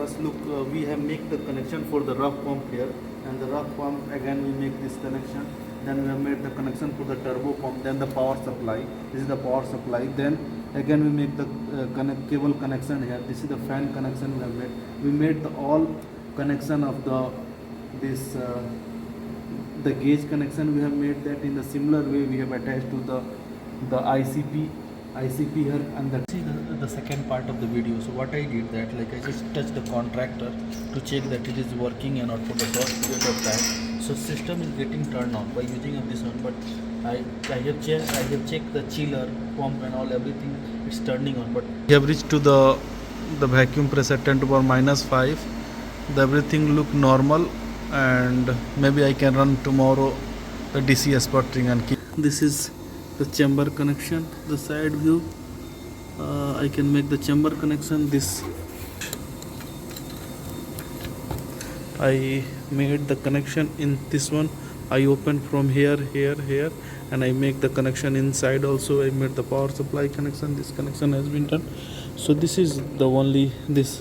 first look, we have make the connection for the rough pump here, and the rough pump again we make this connection. Then we have made the connection for the turbo pump, then the power supply. This is the power supply. Then again we make the cable connection here. This is the fan connection we have made. We made the all connection of the gauge connection. We have made that in the similar way. We have attached to the ICP here, and that's the second part of the video. So what I did that, like, I just touched the contractor to check that it is working and not for the short period of time. So system is getting turned on by using of this one, but I have checked the chiller, pump and all, everything is turning on. But we have reached to the vacuum pressure 10 to the power -5. Everything look normal, and maybe I can run tomorrow the DC sputtering and keep. This is the chamber connection, the side view. I can make the chamber connection. This I made the connection in this one. I open from here, and I make the connection inside also. I made the power supply connection. This connection has been done. So this is the only this